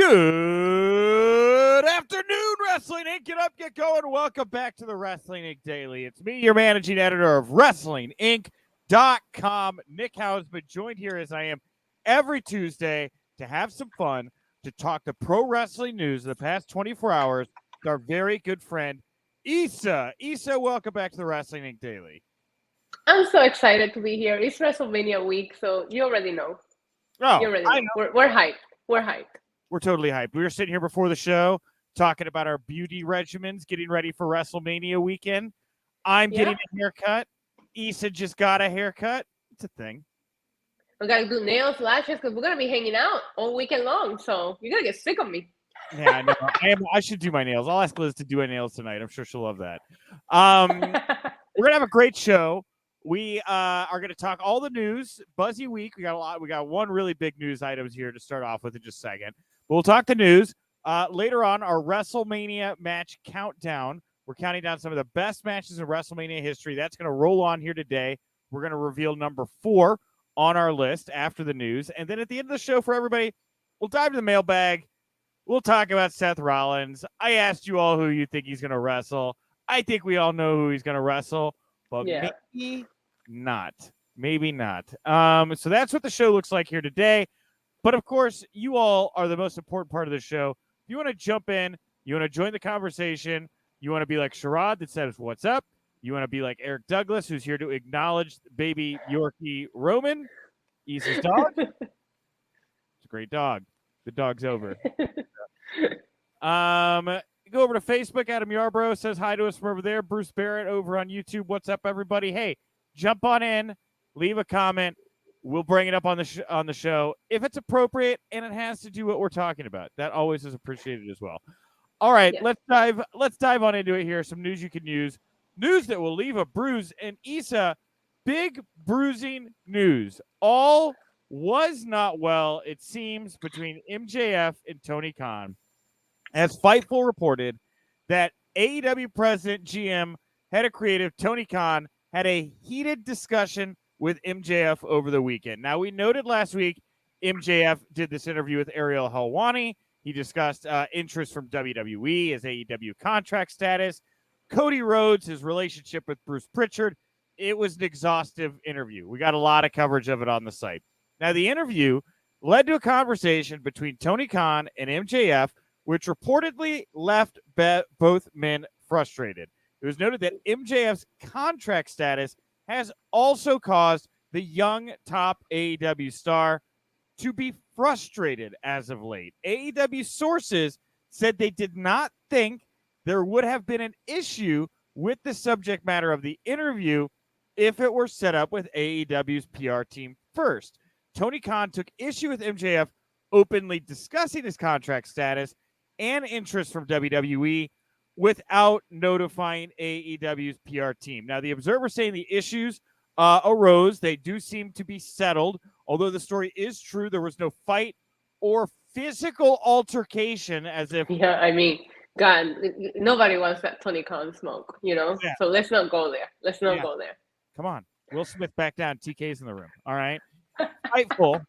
Good afternoon, Wrestling Inc. Get up, get going. Welcome back to the Wrestling Inc. Daily. It's me, your managing editor of WrestlingInc.com, Nick Hausman, joined here as I am every Tuesday to have some fun, to talk the pro wrestling news of the past 24 hours with our very good friend, Issa. Issa, welcome back to the Wrestling Inc. Daily. I'm so excited to be here. It's WrestleMania week, so you already know. Oh, you already know. We're hyped. We're hyped. We're totally hyped. We were sitting here before the show talking about our beauty regimens, getting ready for WrestleMania weekend. I'm getting a haircut. Issa just got a haircut. It's a thing. We got to do nails, lashes, because we're going to be hanging out all weekend long, so you're going to get sick of me. Yeah, I know. I should do my nails. I'll ask Liz to do my nails tonight. I'm sure she'll love that. We're going to have a great show. We are going to talk all the news. Buzzy week. We got a lot. We got one really big news items here to start off with in just a second. But we'll talk the news. Later on, our WrestleMania match countdown. We're counting down some of the best matches in WrestleMania history. That's going to roll on here today. We're going to reveal number 4 on our list after the news. And then at the end of the show for everybody, we'll dive into the mailbag. We'll talk about Seth Rollins. I asked you all who you think he's going to wrestle. I think we all know who he's going to wrestle, but maybe not. Maybe not. So that's what the show looks like here today. But, of course, you all are the most important part of the show. If you want to jump in, you want to join the conversation, you want to be like Sherrod that says, what's up? You want to be like Eric Douglas, who's here to acknowledge baby Yorkie Roman, Issa's dog. It's a great dog. The dog's over. Go over to Facebook. Adam Yarbrough says hi to us from over there. Bruce Barrett over on YouTube. What's up, everybody? Hey, jump on in. Leave a comment. We'll bring it up on the show if it's appropriate and it has to do what we're talking about. That always is appreciated as well. All right, let's dive on into it here. Some news you can use. News that will leave a bruise. And Issa, big bruising news. All was not well, it seems, between MJF and Tony Khan. As Fightful reported that AEW president, GM, head of creative Tony Khan had a heated discussion with MJF over the weekend. Now, we noted last week MJF did this interview with Ariel Helwani. He discussed interest from WWE, his AEW contract status, Cody Rhodes, his relationship with Bruce Pritchard. It was an exhaustive interview. We got a lot of coverage of it on the site. Now, the interview led to a conversation between Tony Khan and MJF, which reportedly left both men frustrated. It was noted that MJF's contract status has also caused the young top AEW star to be frustrated as of late. AEW sources said they did not think there would have been an issue with the subject matter of the interview if it were set up with AEW's PR team first. Tony Khan took issue with MJF openly discussing his contract status and interest from WWE without notifying AEW's PR team. Now, the Observer saying the issues arose. They do seem to be settled. Although the story is true, there was no fight or physical altercation as if... Yeah, I mean, God, nobody wants that Tony Khan smoke, you know? Yeah. So let's not go there. Let's not go there. Come on. Will Smith back down. TK's in the room. All right. Fightful.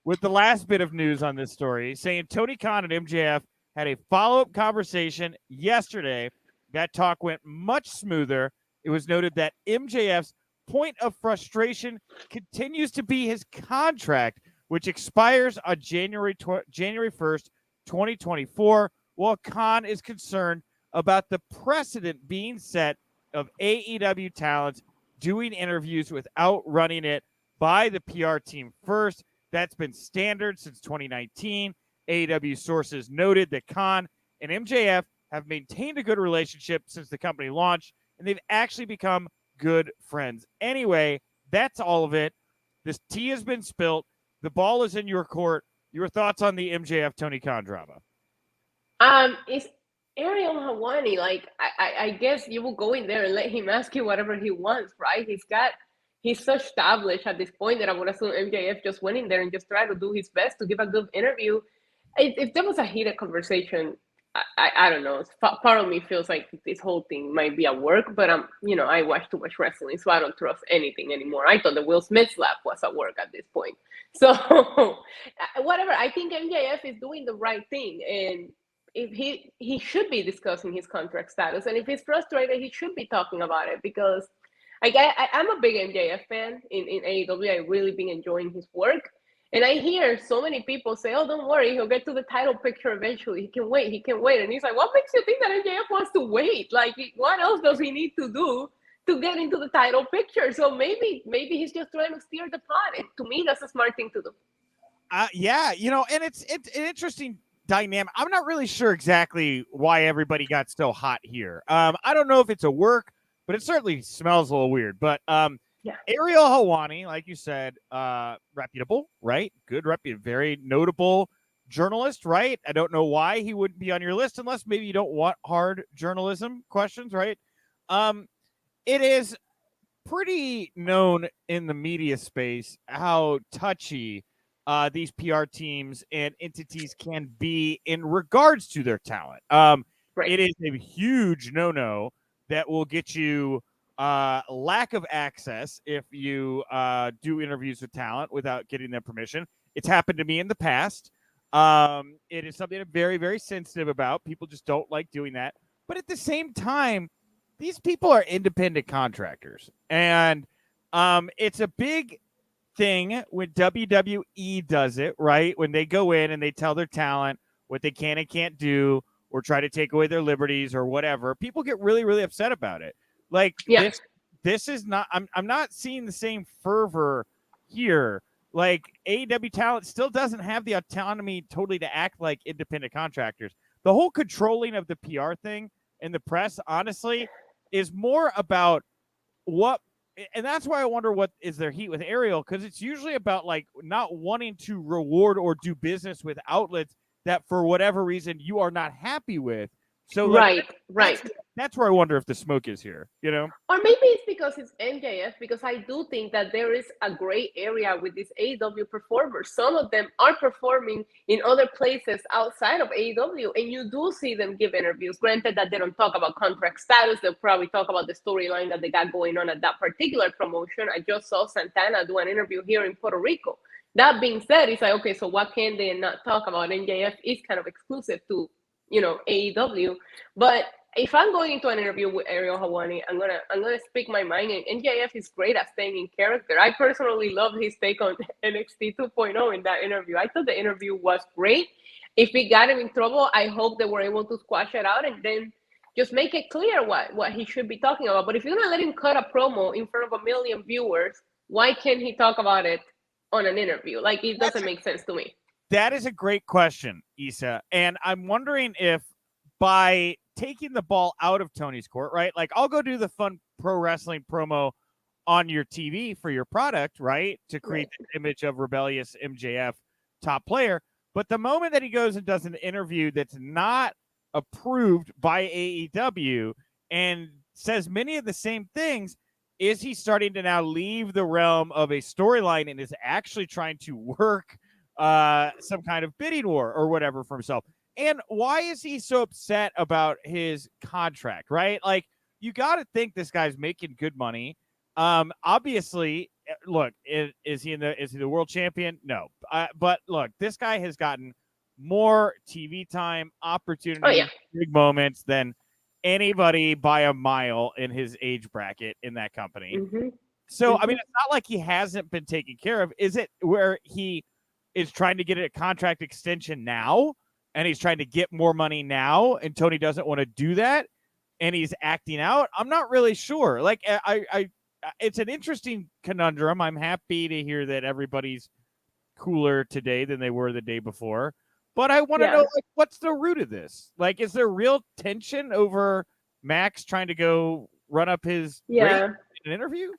With the last bit of news on this story, saying Tony Khan and MJF had a follow-up conversation yesterday. That talk went much smoother. It was noted that MJF's point of frustration continues to be his contract, which expires on January 1st, 2024, while Khan is concerned about the precedent being set of AEW talents doing interviews without running it by the PR team first. That's been standard since 2019. AEW sources noted that Khan and MJF have maintained a good relationship since the company launched, and they've actually become good friends. Anyway, that's all of it. This tea has been spilt. The ball is in your court. Your thoughts on the MJF Tony Khan drama? It's Ariel Helwani. Like, I guess you will go in there and let him ask you whatever he wants, right? He's so established at this point that I would assume MJF just went in there and just tried to do his best to give a good interview. If there was a heated conversation, I don't know. Part of me feels like this whole thing might be a work, but I watch too much wrestling, so I don't trust anything anymore. I thought the Will Smith slap was a work at this point. So whatever. I think MJF is doing the right thing, and if he should be discussing his contract status, and if he's frustrated, he should be talking about it because I'm a big MJF fan in AEW. I really been enjoying his work. And I hear so many people say, "Oh, don't worry, he'll get to the title picture eventually. He can wait. He can wait." And he's like, "What makes you think that MJF wants to wait? Like, what else does he need to do to get into the title picture?" So maybe he's just trying to steer the pot. And to me, that's a smart thing to do. Yeah, and it's an interesting dynamic. I'm not really sure exactly why everybody got so hot here. I don't know if it's a work, but it certainly smells a little weird. But Yeah. Ariel Helwani, like you said, reputable, right? Good, very notable journalist, right? I don't know why he wouldn't be on your list unless maybe you don't want hard journalism questions, right? It is pretty known in the media space how touchy these PR teams and entities can be in regards to their talent. Right. It is a huge no-no that will get you lack of access if you do interviews with talent without getting their permission. It's happened to me in the past. It is something I'm very, very sensitive about. People just don't like doing that. But at the same time, these people are independent contractors. And it's a big thing when WWE does it, right? When they go in and they tell their talent what they can and can't do or try to take away their liberties or whatever. People get really, really upset about it. Like this is not. I'm not seeing the same fervor here. Like AEW talent still doesn't have the autonomy totally to act like independent contractors. The whole controlling of the PR thing and the press, honestly, is more about what. And that's why I wonder what is their heat with Ariel, because it's usually about like not wanting to reward or do business with outlets that for whatever reason you are not happy with. So like, right. That's where I wonder if the smoke is here, Or maybe it's because it's MJF, because I do think that there is a gray area with these AEW performers. Some of them are performing in other places outside of AEW, and you do see them give interviews. Granted that they don't talk about contract status, they'll probably talk about the storyline that they got going on at that particular promotion. I just saw Santana do an interview here in Puerto Rico. That being said, it's like, okay, so what can they not talk about? MJF is kind of exclusive to, AEW. But if I'm going into an interview with Ariel Helwani, I'm gonna speak my mind. And MJF is great at staying in character. I personally love his take on NXT 2.0 in that interview. I thought the interview was great. If it got him in trouble, I hope they were able to squash it out and then just make it clear what he should be talking about. But if you're gonna let him cut a promo in front of 1 million viewers, why can't he talk about it on an interview? Like, it doesn't make sense to me. That is a great question, Issa. And I'm wondering if by taking the ball out of Tony's court, right? Like, I'll go do the fun pro wrestling promo on your TV for your product, right? To create the image of rebellious MJF top player. But the moment that he goes and does an interview that's not approved by AEW and says many of the same things, is he starting to now leave the realm of a storyline and is actually trying to work some kind of bidding war or whatever for himself? And why is he so upset about his contract, right? Like, you got to think this guy's making good money. Obviously, look, is he the world champion? No. But look, this guy has gotten more TV time, opportunity, big moments than anybody by a mile in his age bracket in that company. Mm-hmm. So, I mean, it's not like he hasn't been taken care of. Is it where he is trying to get a contract extension now? And he's trying to get more money now, and Tony doesn't want to do that, and he's acting out? I'm not really sure. Like, I it's an interesting conundrum. I'm happy to hear that everybody's cooler today than they were the day before, but I want to know, like, what's the root of this? Like, is there real tension over Max trying to go run up his rate in an interview?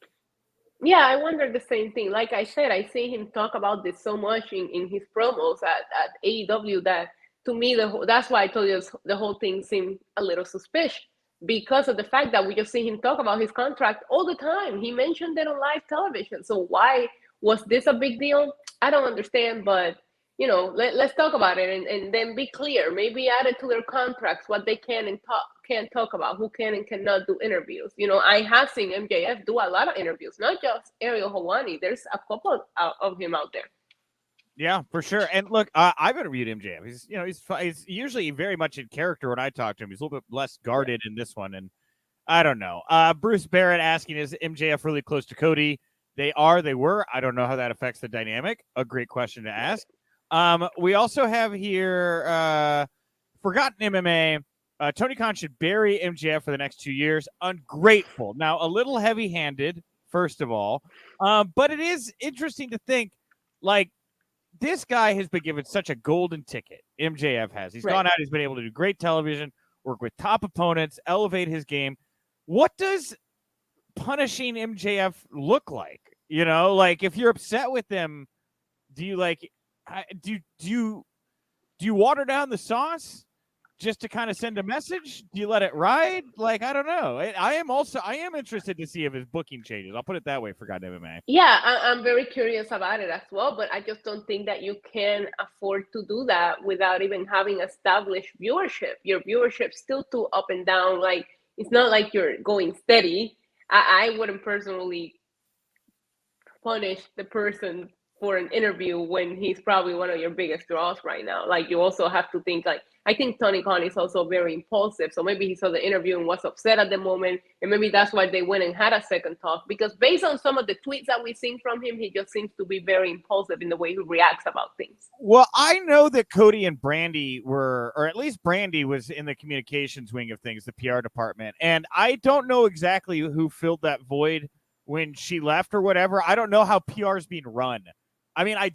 Yeah, I wonder the same thing. Like I said, I see him talk about this so much in his promos at AEW that, to me, that's why I told you the whole thing seemed a little suspicious, because of the fact that we just see him talk about his contract all the time. He mentioned it on live television. So why was this a big deal? I don't understand, but let's talk about it and then be clear. Maybe add it to their contracts what they can and can't talk about, who can and cannot do interviews. I have seen MJF do a lot of interviews, not just Ariel Helwani. There's a couple of him out there. Yeah, for sure. And look, I've interviewed MJF. He's usually very much in character when I talk to him. He's a little bit less guarded in this one, and I don't know. Bruce Barrett asking, is MJF really close to Cody? They were. I don't know how that affects the dynamic. A great question to ask. We also have here Forgotten MMA. Tony Khan should bury MJF for the next 2 years. Ungrateful. Now, a little heavy-handed, first of all. But it is interesting to think, like, this guy has been given such a golden ticket. MJF has. He's gone out. He's been able to do great television, work with top opponents, elevate his game. What does punishing MJF look like? Like, if you're upset with him, do you water down the sauce just to kind of send a message? Do you let it ride? Like, I don't know. I am interested to see if his booking changes. I'll put it that way. Forgotten MMA. Yeah, I'm very curious about it as well, but I just don't think that you can afford to do that without even having established viewership. Your viewership's still too up and down. Like, it's not like you're going steady. I wouldn't personally punish the person for an interview when he's probably one of your biggest draws right now. Like, you also have to think, like, I think Tony Khan is also very impulsive. So maybe he saw the interview and was upset at the moment. And maybe that's why they went and had a second talk. Because based on some of the tweets that we've seen from him, he just seems to be very impulsive in the way he reacts about things. Well, I know that Cody and Brandy were, or at least Brandy was in the communications wing of things, the PR department. And I don't know exactly who filled that void when she left or whatever. I don't know how PR is being run. I mean, I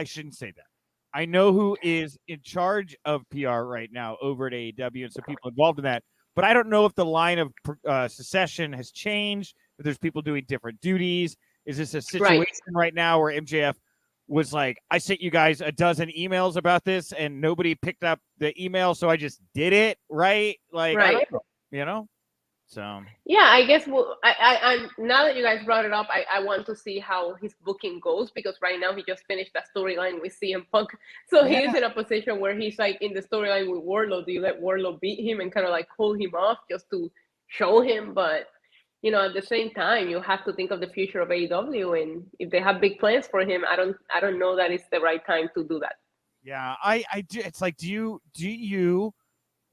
shouldn't say that. I know who is in charge of PR right now over at AEW and some people involved in that, but I don't know if the line of succession has changed, if there's people doing different duties. Is this a situation right now where MJF was like, I sent you guys a dozen emails about this and nobody picked up the email, so I just did it, right? Like, I don't know, So yeah, I guess I now that you guys brought it up, I want to see how his booking goes, because right now he just finished that storyline with CM Punk, so he is in a position where he's like in the storyline with Wardlow. Do you let Wardlow beat him and kind of like pull him off just to show him? But at the same time, you have to think of the future of AEW, and if they have big plans for him, I don't know that it's the right time to do that. Yeah, I do. It's like, do you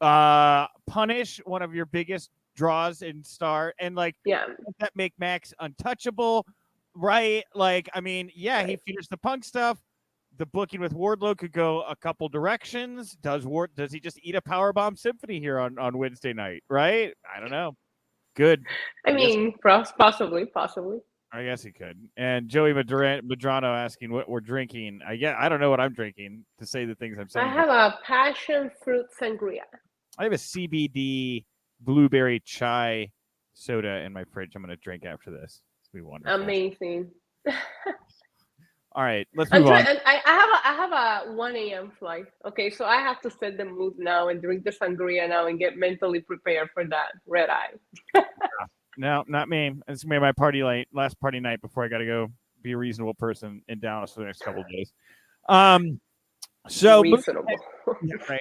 punish one of your biggest draws and start and that make Max untouchable, right? Like, I mean, he finished the Punk stuff. The booking with Wardlow could go a couple directions. Does he just eat a powerbomb symphony here on Wednesday night, right? I don't know. Good. I mean, possibly. I guess he could. And Joey Madrano asking what we're drinking. I don't know what I'm drinking to say the things I'm saying. I have a passion fruit sangria. I have a CBD blueberry chai soda in my fridge. I'm going to drink after this. It's going to be wonderful. Amazing. All right, let's move on. And I have a 1 a.m. flight. Okay, so I have to set the mood now and drink the sangria now and get mentally prepared for that red eye. No, not me. It's going to be my last party night before I got to go be a reasonable person in Dallas for the next couple of days. So reasonable. Right.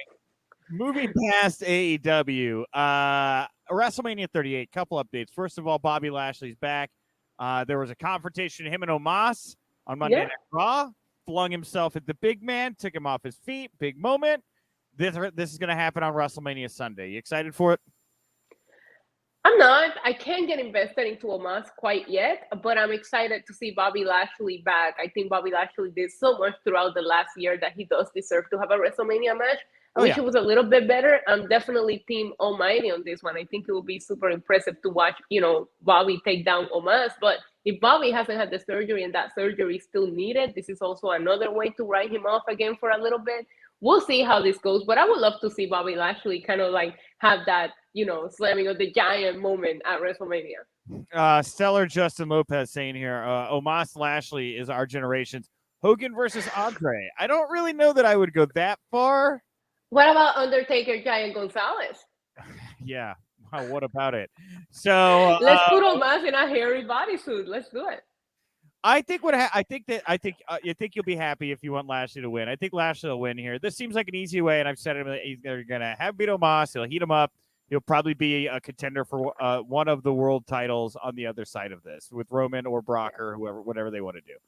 Moving past AEW, WrestleMania 38, couple updates. First of all, Bobby Lashley's back. There was a confrontation, him and Omos on Monday Night Raw. Flung himself at the big man, took him off his feet. Big moment. This is going to happen on WrestleMania Sunday. You excited for it? I'm not. I can't get invested into Omos quite yet, but I'm excited to see Bobby Lashley back. I think Bobby Lashley did so much throughout the last year that he does deserve to have a WrestleMania match. I wish it was a little bit better. I'm definitely Team Almighty on this one. I think it will be super impressive to watch, Bobby take down Omos. But if Bobby hasn't had the surgery and that surgery is still needed, this is also another way to write him off again for a little bit. We'll see how this goes. But I would love to see Bobby Lashley kind of like have that, slamming of the giant moment at WrestleMania. Stellar Justin Lopez saying here, Omos Lashley is our generation's Hogan versus Andre. I don't really know that I would go that far. What about Undertaker, Giant Gonzalez? Yeah. Wow, what about it? So let's put Omos in a hairy bodysuit. Let's do it. I think you'll be happy if you want Lashley to win. I think Lashley will win here. This seems like an easy way, and I've said they're gonna have beat Omos. He'll heat him up. He'll probably be a contender for one of the world titles on the other side of this with Roman or Brock or whoever, whatever they want to do.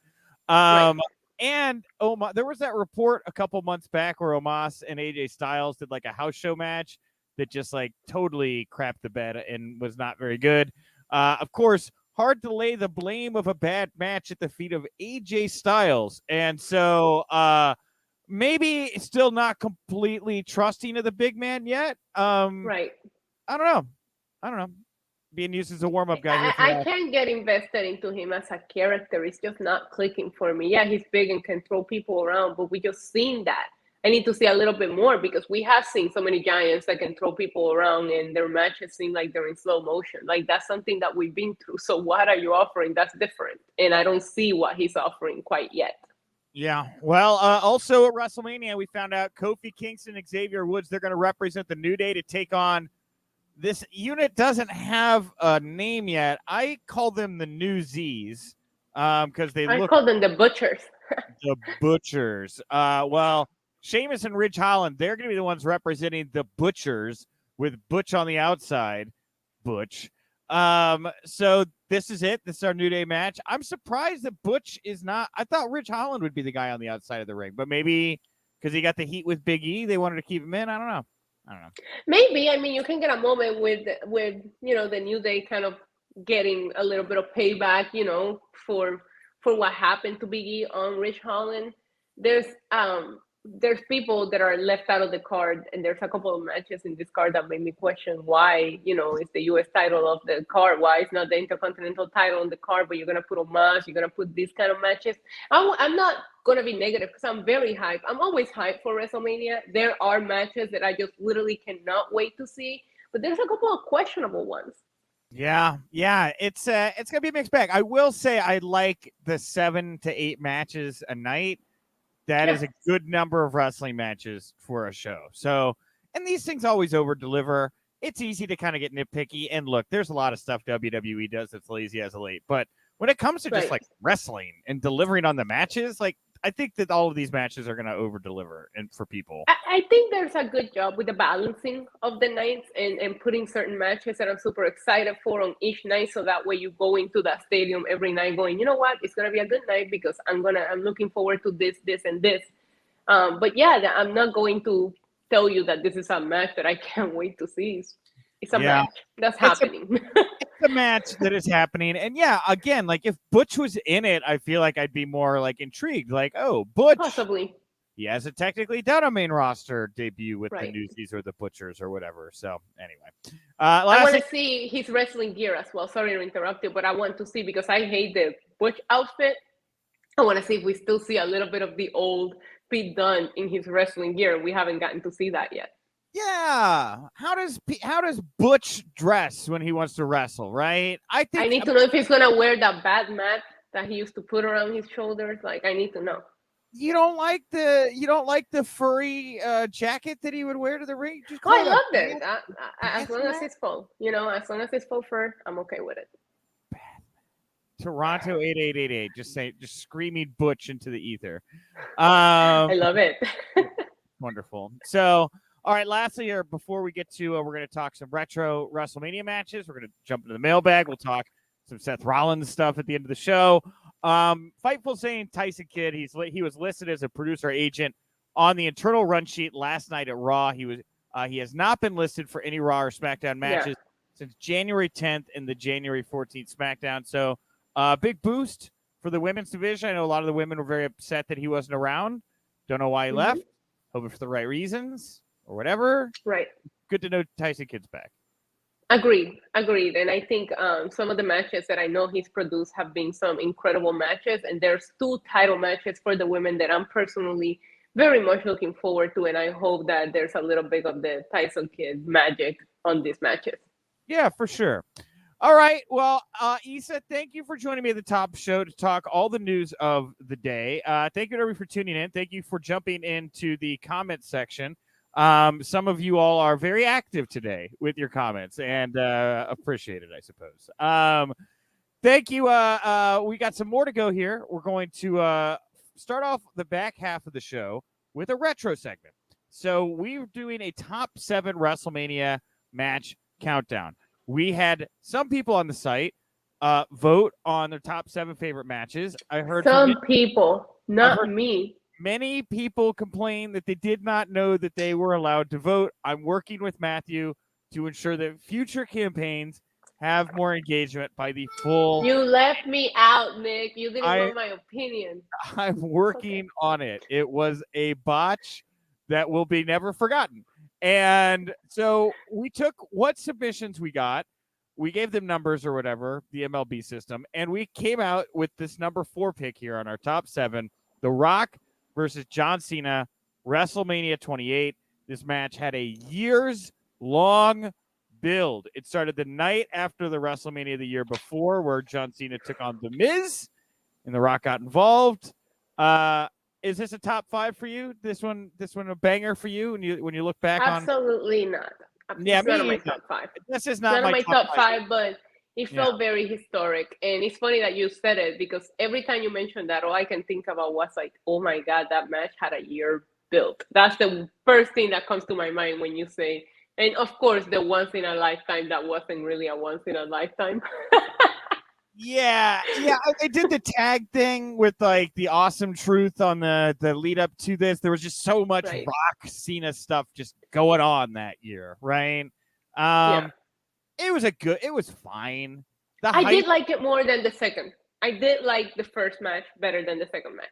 Right. And Omos, there was that report a couple months back where Omos and AJ Styles did like a house show match that just like totally crapped the bed and was not very good. Of course, hard to lay the blame of a bad match at the feet of AJ Styles. And so maybe still not completely trusting of the big man yet. Right. I don't know. Being used as a warm-up guy. I can't get invested into him as a character. It's just not clicking for me. Yeah, he's big and can throw people around, but we just seen that. I need to see a little bit more because we have seen so many giants that can throw people around and their matches seem like they're in slow motion. Like that's something that we've been through. So what are you offering that's different? And I don't see what he's offering quite yet. Yeah. Well, also at WrestleMania, we found out Kofi Kingston and Xavier Woods, they're going to represent the New Day to take on this unit. Doesn't have a name yet. I call them the New Z's because I call them the Butchers. The Butchers. Well, Sheamus and Ridge Holland, they're going to be the ones representing the Butchers with Butch on the outside. Butch. So this is it. This is our New Day match. I'm surprised that Butch is not. I thought Ridge Holland would be the guy on the outside of the ring, but maybe because he got the heat with Big E, they wanted to keep him in. I don't know. Maybe. I mean, you can get a moment with the New Day kind of getting a little bit of payback, for what happened to Big E on Ridge Holland. There's people that are left out of the card, and there's a couple of matches in this card that made me question why, it's the U.S. title of the card. Why it's not the Intercontinental title on the card, but you're going to put Omos, you're going to put these kind of matches. I'm not going to be negative because I'm very hyped. I'm always hyped for WrestleMania. There are matches that I just literally cannot wait to see, but there's a couple of questionable ones. Yeah. It's going to be a mixed bag. I will say I like the 7 to 8 matches a night. That is a good number of wrestling matches for a show. So, and these things always over deliver. It's easy to kind of get nitpicky. And look, there's a lot of stuff WWE does that's lazy as of late. But when it comes to just like wrestling and delivering on the matches, like I think that all of these matches are going to over deliver and for people. I think there's a good job with the balancing of the nights and putting certain matches that I'm super excited for on each night. So that way you go into that stadium every night going, you know what, it's going to be a good night because I'm looking forward to this, and this. But yeah, I'm not going to tell you that this is a match that I can't wait to see. It's a match that's happening. It's a match that is happening. And yeah, again, like if Butch was in it, I feel like I'd be more like intrigued. Like, oh, Butch. Possibly. He hasn't technically done a main roster debut with the Newsies or the Butchers or whatever. So anyway. I want to see his wrestling gear as well. Sorry to interrupt you, but I want to see because I hate the Butch outfit. I want to see if we still see a little bit of the old Pete Dunne in his wrestling gear. We haven't gotten to see that yet. Yeah. How does Butch dress when he wants to wrestle, right? I need to know if he's going to wear that bad mat that he used to put around his shoulders. Like, I need to know. You don't like the furry jacket that he would wear to the ring? I love it. As long as it's full, as long as it's full fur, I'm okay with it. Toronto 8888, just screaming Butch into the ether. I love it. Wonderful. So, all right, lastly here, before we get to, we're going to talk some retro WrestleMania matches. We're going to jump into the mailbag. We'll talk some Seth Rollins stuff at the end of the show. Fightful saying Tyson Kidd, he was listed as a producer agent on the internal run sheet last night at Raw. He has not been listed for any Raw or SmackDown matches since January 10th and the January 14th SmackDown. So, big boost for the women's division. I know a lot of the women were very upset that he wasn't around. Don't know why he left. Hoping for the right reasons or whatever. Right. Good to know Tyson Kidd's back. Agreed. And I think some of the matches that I know he's produced have been some incredible matches. And there's 2 title matches for the women that I'm personally very much looking forward to. And I hope that there's a little bit of the Tyson Kidd magic on these matches. Yeah, for sure. All right. Well, Issa, thank you for joining me at the top show to talk all the news of the day. Thank you, everybody, for tuning in. Thank you for jumping into the comment section. Some of you all are very active today with your comments and appreciate it, I suppose. Thank you. We got some more to go here. We're going to start off the back half of the show with a retro segment. So we're doing a top 7 WrestleMania match countdown. We had some people on the site vote on their top 7 favorite matches. I heard some people, not me. Many people complain that they did not know that they were allowed to vote. I'm working with Matthew to ensure that future campaigns have more engagement by the full. You left me out, Nick. You didn't want my opinion. I'm working on it. It was a botch that will be never forgotten. And so we took what submissions we got. We gave them numbers or whatever, the MLB system, and we came out with this number 4 pick here on our top 7, The Rock versus John Cena, WrestleMania 28. This match had a years-long build. It started the night after the WrestleMania the year before, where John Cena took on The Miz, and The Rock got involved. Is this a top 5 for you? This one a banger for you when you look back? Absolutely not. Yeah, it's not my top 5. This is not my top 5, but it felt very historic. And it's funny that you said it, because every time you mention that, all I can think about was like, oh my God, that match had a year built. That's the first thing that comes to my mind when you say, and of course, the once in a lifetime that wasn't really a once in a lifetime. Yeah. They did the tag thing with like the Awesome Truth on the lead up to this. There was just so much Rock Cena stuff just going on that year, right? It was fine. I did like it more than the second. I did like the first match better than the second match.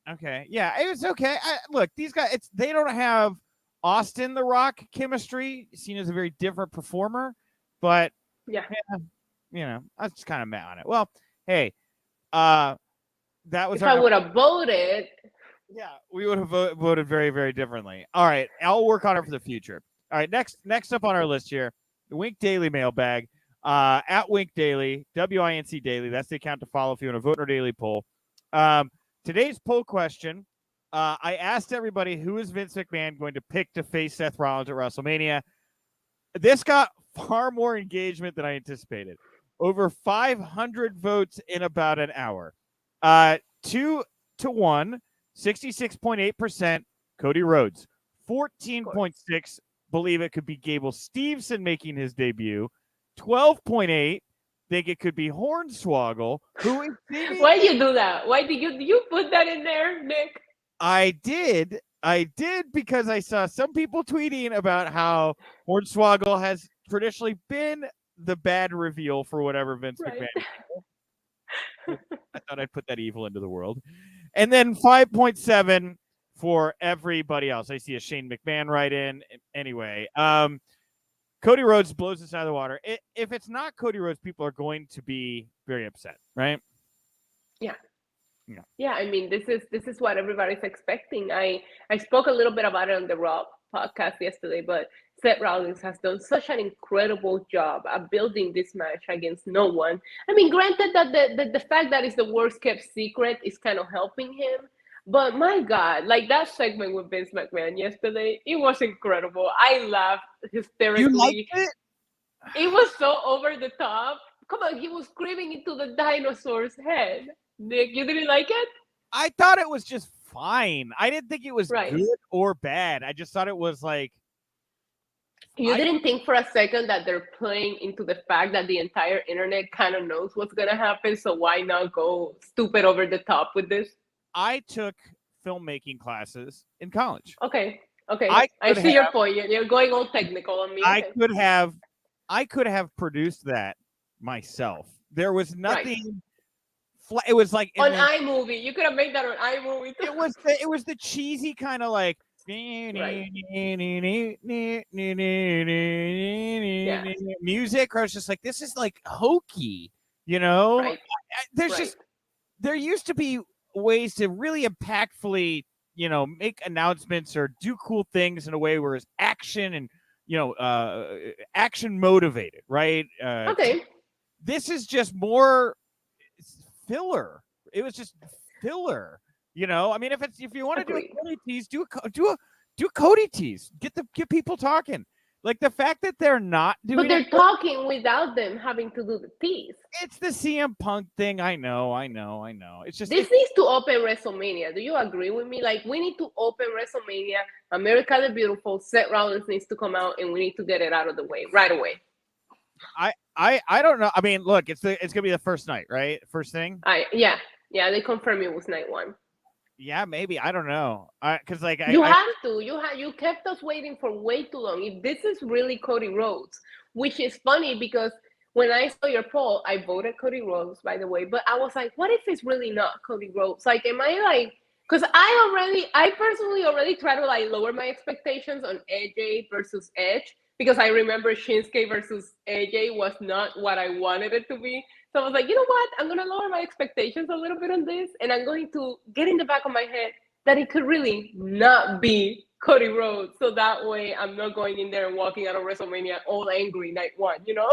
Okay. Yeah, it was okay. Look, these guys, they don't have Austin The Rock chemistry. Cena's a very different performer, but I was just kind of mad on it. Well, hey, that was. If I would have voted, we would have voted very, very differently. All right, I'll work on it for the future. All right, next up on our list here, the Wink Daily mailbag. At Wink Daily, WINC Daily. That's the account to follow if you want to vote in our daily poll. Today's poll question. I asked everybody, who is Vince McMahon going to pick to face Seth Rollins at WrestleMania? This got far more engagement than I anticipated. Over 500 votes in about an hour. 2-1, 66.8%, Cody Rhodes. 14.6% believe it could be Gable Steveson making his debut. 12.8% think it could be Hornswoggle. Why did you do that? Why did you put that in there, Nick? I did because I saw some people tweeting about how Hornswoggle has traditionally been the bad reveal for whatever Vince McMahon. I thought I'd put that evil into the world. And then 5.7 for everybody else. I see a Shane McMahon right in. Anyway, Cody Rhodes blows this out of the water. If it's not Cody Rhodes, people are going to be very upset, right? Yeah. I mean, this is what everybody's expecting. I spoke a little bit about it on the Raw podcast yesterday, but Seth Rollins has done such an incredible job at building this match against no one. I mean, granted that the fact that it's the worst kept secret is kind of helping him, but my God, like that segment with Vince McMahon yesterday, it was incredible. I laughed hysterically. You liked it? It was so over the top. Come on, he was screaming into the dinosaur's head. Nick, you didn't like it? I thought it was just fine. I didn't think it was good or bad. I just thought it was like. You didn't think for a second that they're playing into the fact that the entire internet kind of knows what's going to happen, so why not go stupid over the top with this? I took filmmaking classes in college. Okay. I see your point. You're going all technical on me. I could have produced that myself. There was nothing. It was like on iMovie. You could have made that on iMovie too. It was the cheesy kind of like music. Where I was just like, this is like hokey, you know. Right. There used to be ways to really impactfully, you know, make announcements or do cool things in a way where it's action and, you know, action motivated, right? This is just more filler. It was just filler, you know. I mean, if you want to do a Cody tease, do a Cody tease. Get people talking. Like the fact that they're not doing But they're it, talking without them having to do the tease. it's the CM Punk thing. I know. It's just This needs to open WrestleMania. Do you agree with me? Like, we need to open WrestleMania. America the Beautiful, Seth Rollins needs to come out, and we need to get it out of the way right away. I don't know. I mean, look, it's gonna be the first night, right? First thing. Yeah, they confirmed it was night one. Yeah, maybe. I don't know. Because like You kept us waiting for way too long. If this is really Cody Rhodes, which is funny because when I saw your poll, I voted Cody Rhodes, by the way. But I was like, what if it's really not Cody Rhodes? Like, am I like? Because I personally already try to like lower my expectations on AJ versus Edge because I remember Shinsuke versus AJ was not what I wanted it to be. So I was like, you know what? I'm going to lower my expectations a little bit on this. And I'm going to get in the back of my head that it could really not be Cody Rhodes. So that way I'm not going in there and walking out of WrestleMania all angry night one, you know?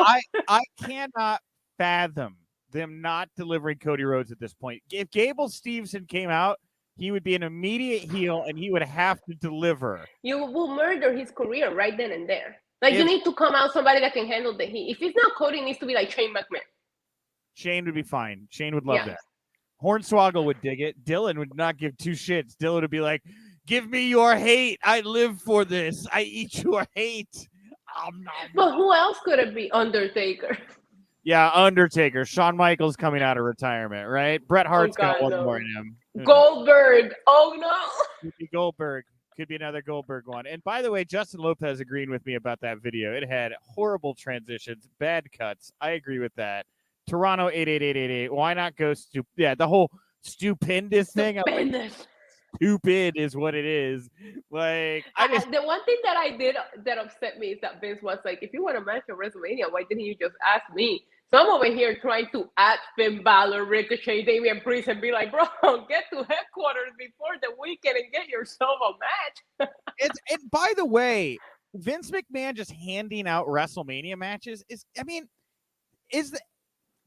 I cannot fathom them not delivering Cody Rhodes at this point. If Gable Steveson came out, he would be an immediate heel and he would have to deliver. You will murder his career right then and there. Like, you need to come out somebody that can handle the heat. If it's not Cody, it needs to be like Shane McMahon. Shane would be fine. Shane would love that. Hornswoggle would dig it. Dylan would not give two shits. Dylan would be like, give me your hate. I live for this. I eat your hate. But who else could it be? Undertaker. Yeah, Undertaker. Shawn Michaels coming out of retirement, right? Bret Hart's got one more in him. Goldberg. Oh, no. Could be Goldberg. Could be another Goldberg one. And by the way, Justin Lopez agreed with me about that video. It had horrible transitions, bad cuts. I agree with that. Toronto 88888. Why not go the whole stupendous thing. Stupendous. Stupid is what it is. Like the one thing that I did that upset me is that Vince was like, if you want a match at WrestleMania, why didn't you just ask me? So I'm over here trying to add Finn Balor, Ricochet, Damian Priest, and be like, bro, get to headquarters before the weekend and get yourself a match. And by the way, Vince McMahon just handing out WrestleMania matches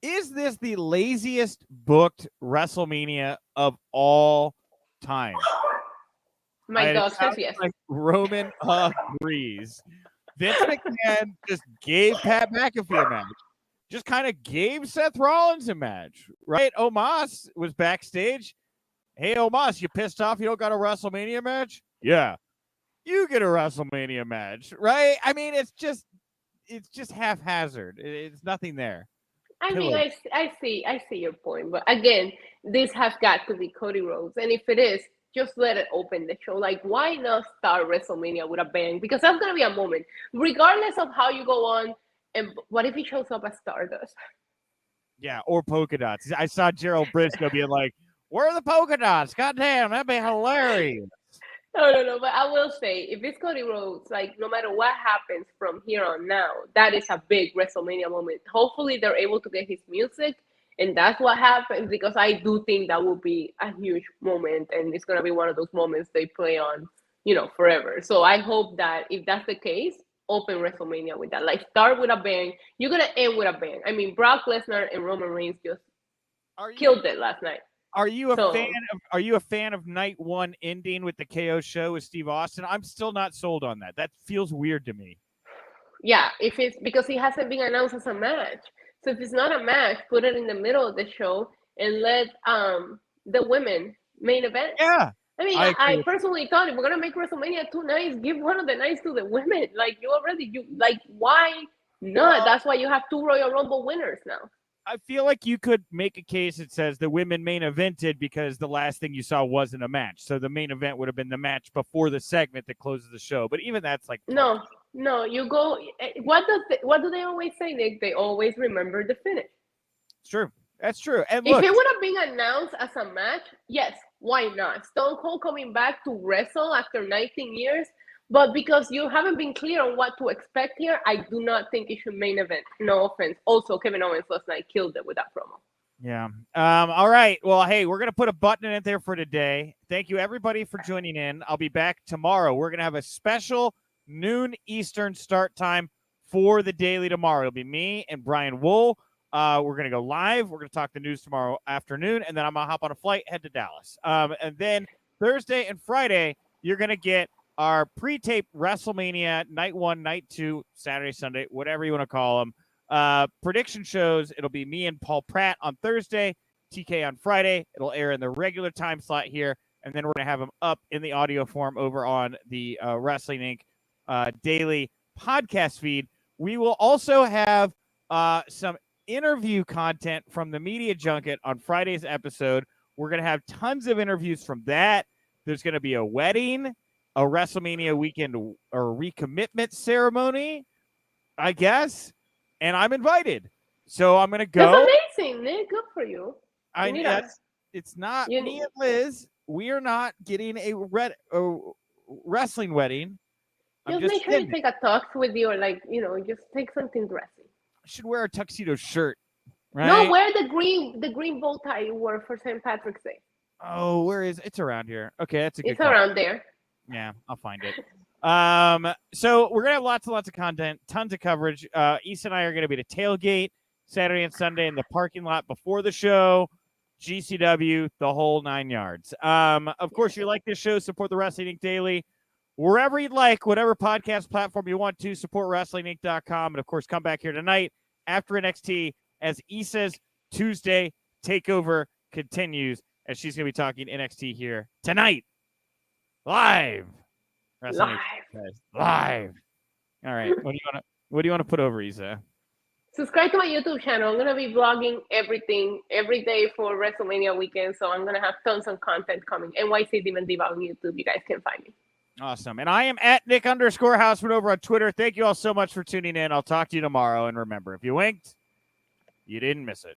is this the laziest booked WrestleMania of all time? My dog says yes. Like Roman agrees. Vince McMahon just gave Pat McAfee a match. Just kind of gave Seth Rollins a match, right? Omos was backstage. Hey, Omos, you pissed off you don't got a WrestleMania match? Yeah. You get a WrestleMania match, right? I mean, it's just haphazard. It's nothing there. I mean, I see your point, but again, this has got to be Cody Rhodes, and if it is, just let it open the show. Like, why not start WrestleMania with a bang? Because that's gonna be a moment, regardless of how you go on. And what if he shows up as Stardust? Yeah, or polka dots. I saw Gerald Briscoe being like, "Where are the polka dots? God damn, that'd be hilarious." No. But I will say, if it's Cody Rhodes, like, no matter what happens from here on now, that is a big WrestleMania moment. Hopefully, they're able to get his music, and that's what happens, because I do think that will be a huge moment, and it's going to be one of those moments they play on, forever. So I hope that if that's the case, open WrestleMania with that. Like, start with a bang. You're going to end with a bang. I mean, Brock Lesnar and Roman Reigns just killed it last night. Are you a fan of night one ending with the KO show with Steve Austin? I'm still not sold on that. That feels weird to me. Yeah, if it's because it hasn't been announced as a match. So if it's not a match, put it in the middle of the show and let the women main event. Yeah. I mean, I personally thought if we're gonna make WrestleMania 2 nights, give one of the nights to the women. Like, why not? That's why you have 2 Royal Rumble winners now. I feel like you could make a case that says the women main evented because the last thing you saw wasn't a match. So the main event would have been the match before the segment that closes the show. But even that's like no. You go. What do they always say, Nick? They always remember the finish. It's true. That's true. And if it would have been announced as a match, yes, why not? Stone Cold coming back to wrestle after 19 years. But because you haven't been clear on what to expect here, I do not think it should main event. No offense. Also, Kevin Owens last night killed it with that promo. Yeah. All right. Well, hey, we're going to put a button in it there for today. Thank you, everybody, for joining in. I'll be back tomorrow. We're going to have a special noon Eastern start time for the Daily tomorrow. It'll be me and Brian Wool. We're going to go live. We're going to talk the news tomorrow afternoon, and then I'm going to hop on a flight, head to Dallas. And then Thursday and Friday, you're going to get our pre-tape WrestleMania night 1, night 2, Saturday, Sunday, whatever you want to call them. Prediction shows. It'll be me and Paul Pratt on Thursday, TK on Friday. It'll air in the regular time slot here, and then we're going to have them up in the audio form over on the Wrestling Inc. Daily podcast feed. We will also have some interview content from the media junket on Friday's episode. We're going to have tons of interviews from that. There's going to be a wedding, a WrestleMania weekend or recommitment ceremony, I guess, and I'm invited. So I'm going to go. That's amazing, Nick. Good for you. It's not me and Liz. We are not getting a wrestling wedding. Just make sure you take a tux with you, or just take something dressy. I should wear a tuxedo shirt, right? No, wear the green bow tie you wore for St. Patrick's Day. Oh, where is it? It's around here. Okay, that's a good. It's around there. Yeah, I'll find it. So we're gonna have lots and lots of content, tons of coverage. Issa and I are gonna be at a tailgate Saturday and Sunday in the parking lot before the show. GCW, the whole 9 yards. Of course, if you like this show, support the Wrestling Inc. Daily. Wherever you'd like, whatever podcast platform you want to, support WrestlingInc.com. And, of course, come back here tonight after NXT as Issa's Tuesday takeover continues, as she's going to be talking NXT here tonight. Live. Live. All right. What do you want to put over, Issa? Subscribe to my YouTube channel. I'm going to be vlogging everything every day for WrestleMania weekend. So I'm going to have tons of content coming. NYC Demon Diva on YouTube. You guys can find me. Awesome. And I am at Nick_Hausman over on Twitter. Thank you all so much for tuning in. I'll talk to you tomorrow. And remember, if you winked, you didn't miss it.